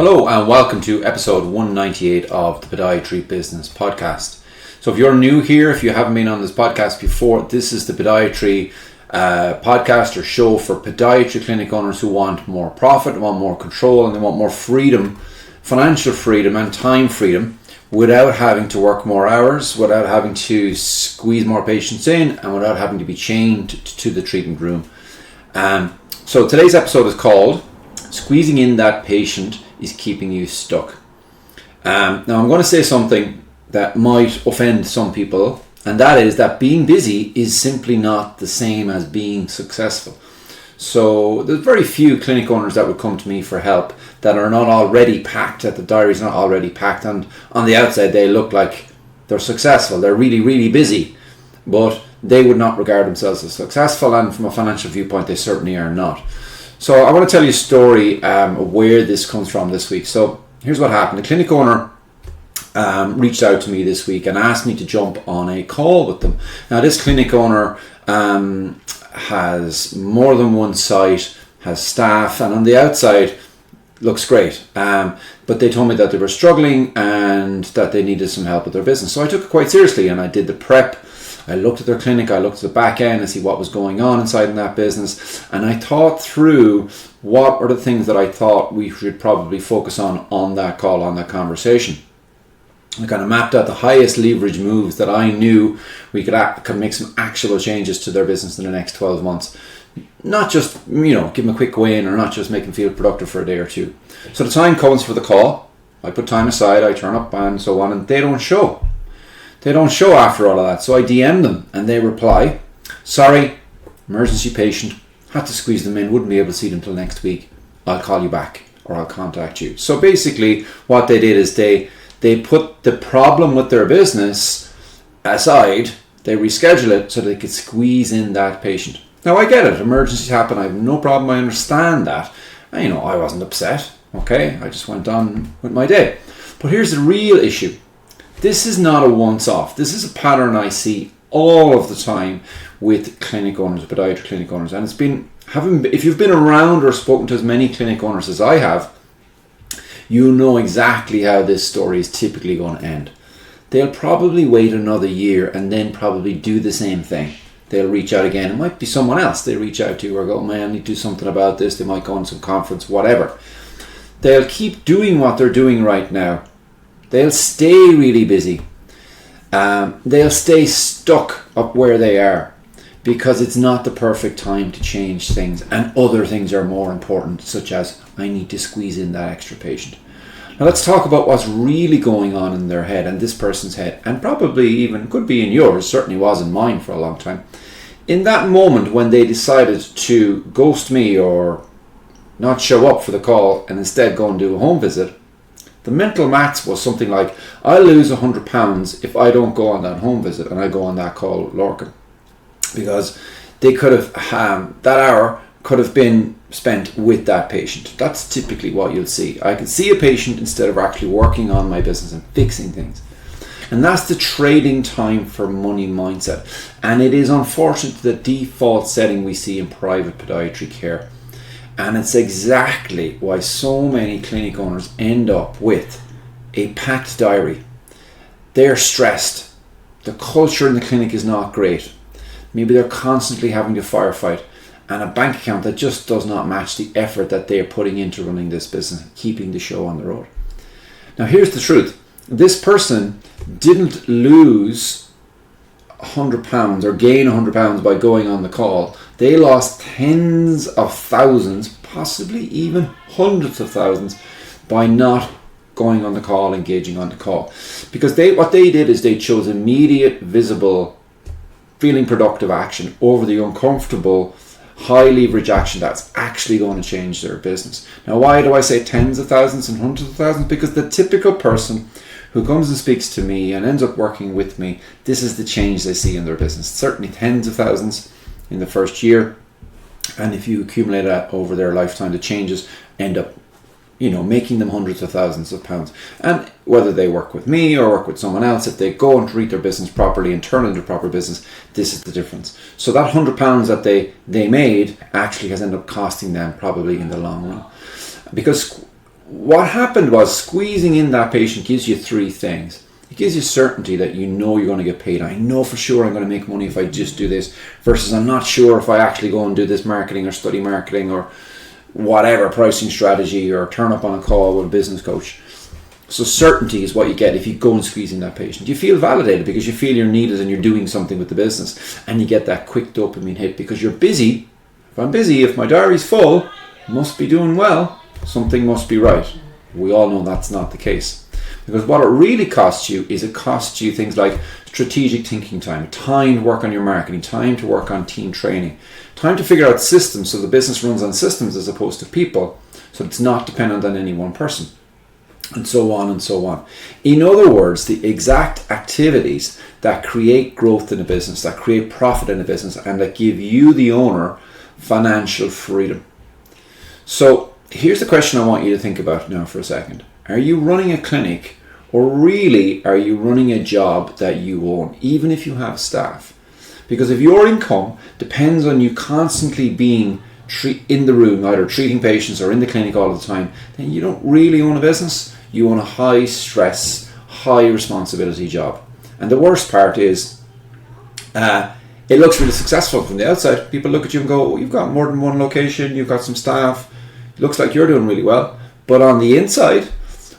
Hello and welcome to episode 198 of the Podiatry Business Podcast. So if you're new here, if you haven't been on this podcast before, this is the Podiatry podcast or show for podiatry clinic owners who want more profit, want more control, and they want more freedom, financial freedom and time freedom without having to work more hours, without having to squeeze more patients in, and without having to be chained to the treatment room. So today's episode is called Squeezing in That Patient is Keeping You Stuck. Now I'm going to say something that might offend some people, and that is that being busy is simply not the same as being successful. So there's very few clinic owners that would come to me for help that are not already packed, that the diary's not already packed, and on the outside they look like they're successful, they're really busy, but they would not regard themselves as successful, and from a financial viewpoint they certainly are not. So I want to tell you a story of where this comes from this week. So here's what happened. A clinic owner reached out to me this week and asked me to jump on a call with them. Now this clinic owner has more than one site, has staff, and on the outside looks great. But they told me that they were struggling and that they needed some help with their business. So I took it quite seriously and I did the prep. I looked at their clinic, I looked at the back end and see what was going on inside in that business, and I thought through what are the things that I thought we should probably focus on that call, on that conversation. I kind of mapped out the highest leverage moves that I knew we could make some actual changes to their business in the next 12 months. Not just, give them a quick win, or not just make them feel productive for a day or two. So the time comes for the call. I put time aside, I turn up and so on, and they don't show. They don't show after all of that. So I DM them and they reply, sorry, emergency patient, had to squeeze them in, wouldn't be able to see them till next week. I'll call you back or I'll contact you. So basically what they did is they put the problem with their business aside, they reschedule it so they could squeeze in that patient. Now I get it, emergencies happen, I have no problem, I understand that. And, I wasn't upset, okay? I just went on with my day. But here's the real issue. This is not a once-off. This is a pattern I see all of the time with clinic owners, podiatry clinic owners. And if you've been around or spoken to as many clinic owners as I have, you know exactly how this story is typically going to end. They'll probably wait another year and then probably do the same thing. They'll reach out again. It might be someone else they reach out to or go, man, I need to do something about this. They might go on some conference, whatever. They'll keep doing what they're doing right now. They'll stay really busy. They'll stay stuck up where they are because it's not the perfect time to change things, and other things are more important, such as I need to squeeze in that extra patient. Now let's talk about what's really going on in their head and this person's head, and probably even could be in yours, certainly was in mine for a long time. In that moment when they decided to ghost me or not show up for the call and instead go and do a home visit, the mental maths was something like, I lose £100 if I don't go on that home visit and I go on that call with Lorcan. Because they could have, that hour could have been spent with that patient. That's typically what you'll see. I can see a patient instead of actually working on my business and fixing things. And that's the trading time for money mindset. And it is unfortunate the default setting we see in private podiatry care. And it's exactly why so many clinic owners end up with a packed diary. They're stressed. The culture in the clinic is not great. Maybe they're constantly having to firefight, and a bank account that just does not match the effort that they're putting into running this business, keeping the show on the road. Now here's the truth. This person didn't lose £100 or gain £100 by going on the call. They lost tens of thousands, possibly even hundreds of thousands, by not going on the call, engaging on the call. Because what they did is they chose immediate, visible, feeling productive action over the uncomfortable, high leverage action that's actually going to change their business. Now, why do I say tens of thousands and hundreds of thousands? Because the typical person who comes and speaks to me and ends up working with me, this is the change they see in their business. Certainly tens of thousands in the first year, and if you accumulate that over their lifetime, the changes end up making them hundreds of thousands of pounds. And whether they work with me or work with someone else, if they go and treat their business properly and turn it into proper business, this is the difference. So that £100 that they made actually has ended up costing them probably in the long run. Because what happened was squeezing in that patient gives you three things. It gives you certainty that you know you're going to get paid. I know for sure I'm going to make money if I just do this, versus I'm not sure if I actually go and do this marketing or study marketing or whatever pricing strategy or turn up on a call with a business coach. So certainty is what you get if you go and squeeze in that patient. You feel validated because you feel you're needed and you're doing something with the business, and you get that quick dopamine hit because you're busy. If I'm busy, if my diary's full, must be doing well, something must be right. We all know that's not the case. Because what it really costs you is it costs you things like strategic thinking time to work on your marketing, time to work on team training, time to figure out systems so the business runs on systems as opposed to people, so it's not dependent on any one person, and so on and so on. In other words, the exact activities that create growth in a business, that create profit in a business, and that give you, the owner, financial freedom. So here's the question I want you to think about now for a second. Are you running a clinic, or really are you running a job that you own, even if you have staff? Because if your income depends on you constantly being in the room, either treating patients or in the clinic all the time, then you don't really own a business. You own a high stress, high responsibility job. And the worst part is, it looks really successful from the outside. People look at you and go, oh, you've got more than one location, you've got some staff, it looks like you're doing really well. But on the inside,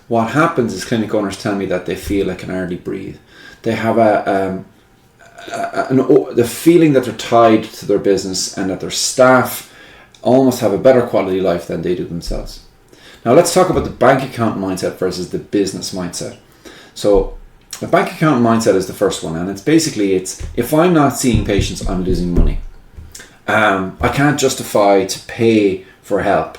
what happens is clinic owners tell me that they feel like can hardly breathe. They have the feeling that they're tied to their business and that their staff almost have a better quality life than they do themselves. Now let's talk about the bank account mindset versus the business mindset. So the bank account mindset is the first one, and it's if I'm not seeing patients, I'm losing money. I can't justify to pay for help.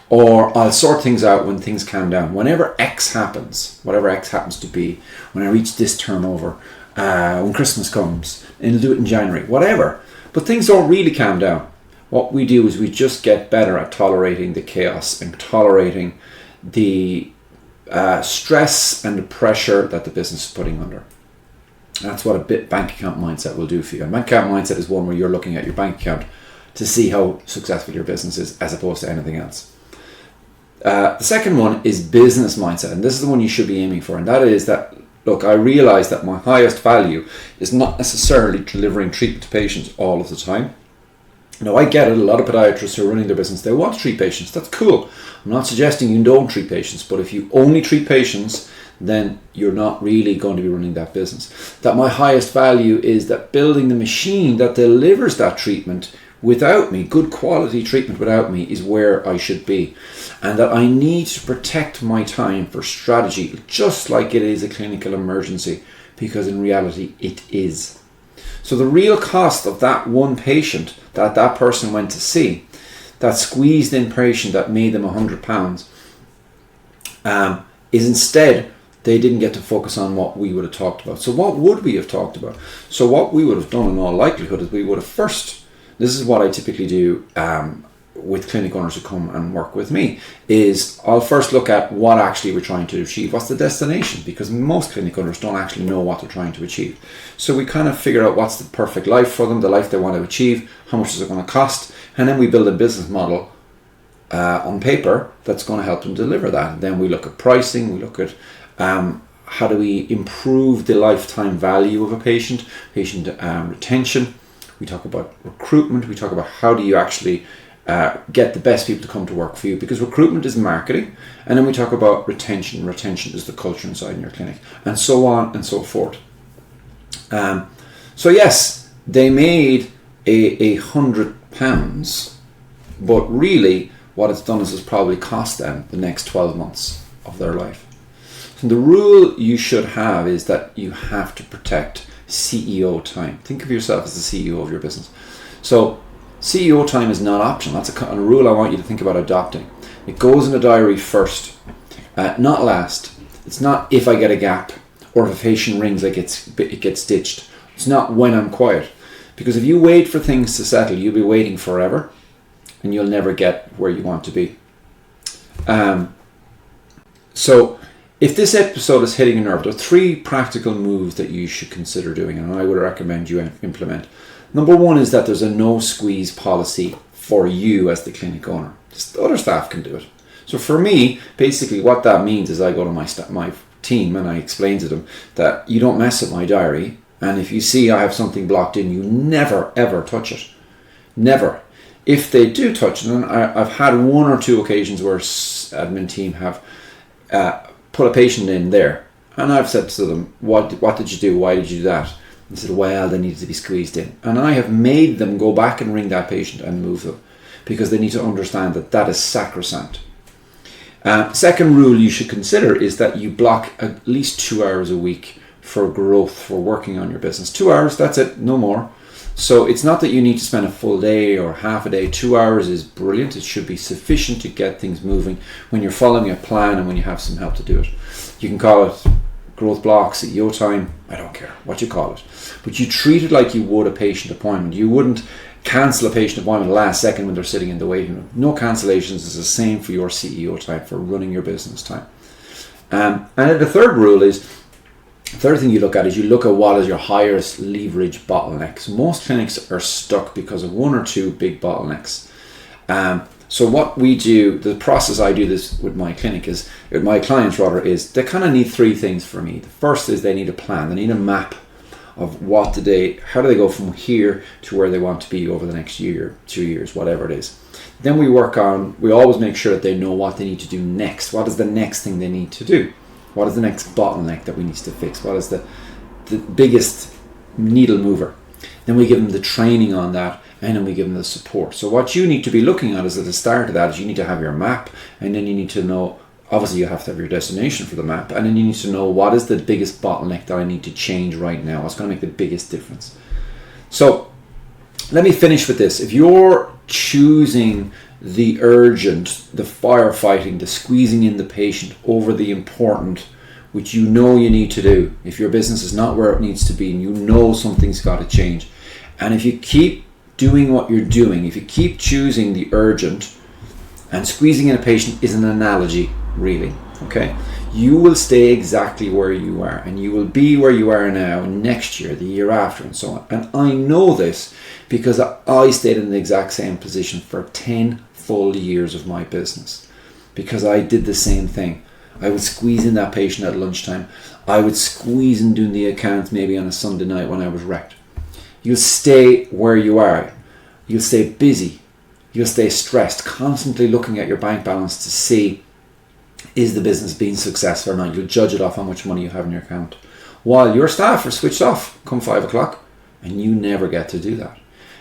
Or I'll sort things out when things calm down. Whenever X happens, whatever X happens to be, when I reach this turnover, when Christmas comes, and I'll do it in January, whatever. But things don't really calm down. What we do is we just get better at tolerating the chaos and tolerating the stress and the pressure that the business is putting under. That's what a bank account mindset will do for you. A bank account mindset is one where you're looking at your bank account to see how successful your business is as opposed to anything else. The second one is business mindset, and this is the one you should be aiming for, and that is that, look, I realize that my highest value is not necessarily delivering treatment to patients all of the time. Now, I get it, a lot of podiatrists who are running their business, they want to treat patients. That's cool. I'm not suggesting you don't treat patients, but if you only treat patients, then you're not really going to be running that business. That my highest value is that building the machine that delivers that treatment without me, good quality treatment without me, is where I should be. And that I need to protect my time for strategy, just like it is a clinical emergency, because in reality it is. So the real cost of that one patient that person went to see, that squeezed in patient that made them £100, is instead they didn't get to focus on what we would have talked about. So what would we have talked about? So what we would have done in all likelihood is we would have first, this is what I typically do with clinic owners who come and work with me, is I'll first look at what actually we're trying to achieve. What's the destination? Because most clinic owners don't actually know what they're trying to achieve. So we kind of figure out what's the perfect life for them, the life they want to achieve, how much is it going to cost, and then we build a business model on paper that's going to help them deliver that. And then we look at pricing, we look at how do we improve the lifetime value of a patient retention. We talk about recruitment, we talk about how do you actually get the best people to come to work for you, because recruitment is marketing, and then we talk about retention. Retention is the culture inside in your clinic, and so on and so forth. So yes, they made £100, but really what it's done is it's probably cost them the next 12 months of their life. So the rule you should have is that you have to protect CEO time. Think of yourself as the CEO of your business. So CEO time is not optional. That's a rule I want you to think about adopting. It goes in the diary first, not last. It's not if I get a gap or if a patient rings, it gets ditched. It's not when I'm quiet. Because if you wait for things to settle, you'll be waiting forever and you'll never get where you want to be. So if this episode is hitting a nerve, there are 3 practical moves that you should consider doing, and I would recommend you implement. Number 1 is that there's a no squeeze policy for you as the clinic owner. Just the other staff can do it. So for me, basically what that means is I go to my team and I explain to them that you don't mess with my diary, and if you see I have something blocked in, you never ever touch it. Never. If they do touch it, and I've had 1 or 2 occasions where admin team have put a patient in there, and I've said to them, what did you do? Why did you do that? They said, well, they needed to be squeezed in. And I have made them go back and ring that patient and move them, because they need to understand that that is sacrosanct. Second rule you should consider is that you block at least 2 hours a week for growth, for working on your business. 2 hours, that's it, no more. So it's not that you need to spend a full day or half a day. 2 hours is brilliant. It should be sufficient to get things moving when you're following a plan and when you have some help to do it. You can call it growth blocks, CEO time, I don't care what you call it. But you treat it like you would a patient appointment. You wouldn't cancel a patient appointment last second when they're sitting in the waiting room. No cancellations is the same for your CEO time, for running your business time. And then the third rule is, the third thing you look at is you look at what is your highest leverage bottlenecks. Most clinics are stuck because of 1 or 2 big bottlenecks. So what we do, the process I do this with my clinic is, with my clients rather, is they kind of need 3 things for me. The first is they need a plan. They need a map of how do they go from here to where they want to be over the next year, 2 years, whatever it is. Then we always make sure that they know what they need to do next. What is the next thing they need to do? What is the next bottleneck that we need to fix? What is the biggest needle mover? Then we give them the training on that, and then we give them the support. So what you need to be looking at is, at the start of that, is you need to have your map, and then you need to know, obviously you have to have your destination for the map, and then you need to know what is the biggest bottleneck that I need to change right now. What's going to make the biggest difference? So let me finish with this. If you're choosing the urgent, the firefighting, the squeezing in the patient over the important, which you know you need to do, if your business is not where it needs to be and you know something's got to change, and if you keep doing what you're doing, if you keep choosing the urgent, and squeezing in a patient is an analogy, really, okay, you will stay exactly where you are, and you will be where you are now next year, the year after, and so on. And I know this because I stayed in the exact same position for 10 full years of my business, because I did the same thing. I would squeeze in that patient at lunchtime. I would squeeze in doing the accounts maybe on a Sunday night when I was wrecked. You'll stay where you are. You'll stay busy. You'll stay stressed, constantly looking at your bank balance to see, is the business being successful or not? You'll judge it off how much money you have in your account, while your staff are switched off come 5 o'clock, and you never get to do that.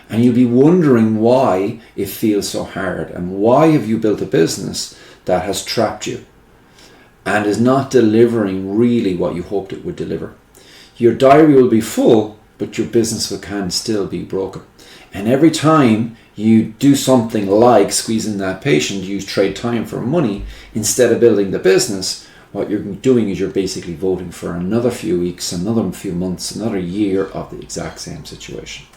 And you'll be wondering why it feels so hard, and why have you built a business that has trapped you and is not delivering really what you hoped it would deliver. Your diary will be full, but your business can still be broken. And every time you do something like squeezing that patient, you trade time for money instead of building the business, what you're doing is you're basically voting for another few weeks, another few months, another year of the exact same situation.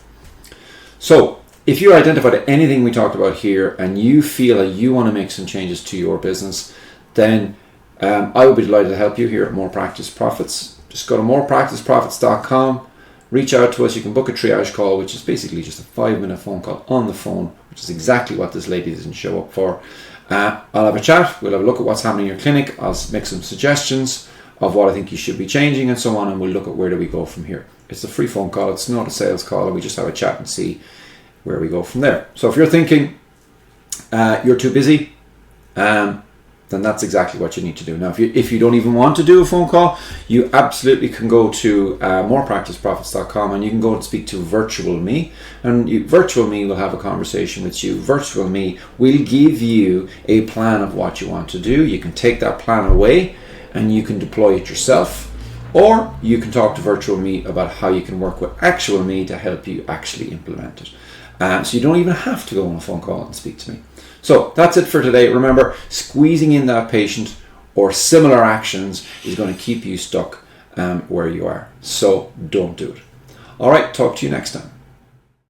So if you identified anything we talked about here and you feel that you want to make some changes to your business, then I would be delighted to help you here at More Practice Profits. Just go to morepracticeprofits.com, reach out to us. You can book a triage call, which is basically just a 5-minute phone call on the phone, which is exactly what this lady didn't show up for. I'll have a chat. We'll have a look at what's happening in your clinic. I'll make some suggestions of what I think you should be changing and so on, and we'll look at where do we go from here. It's a free phone call. It's not a sales call, and we just have a chat and see where we go from there. So if you're thinking you're too busy, then that's exactly what you need to do. Now, if you don't even want to do a phone call, you absolutely can go to morepracticeprofits.com and you can go and speak to Virtual Me, and Virtual Me will have a conversation with you. Virtual Me will give you a plan of what you want to do. You can take that plan away and you can deploy it yourself, or you can talk to Virtual Me about how you can work with Actual Me to help you actually implement it. So you don't even have to go on a phone call and speak to me. So that's it for today. Remember, squeezing in that patient or similar actions is going to keep you stuck where you are. So don't do it. All right, talk to you next time.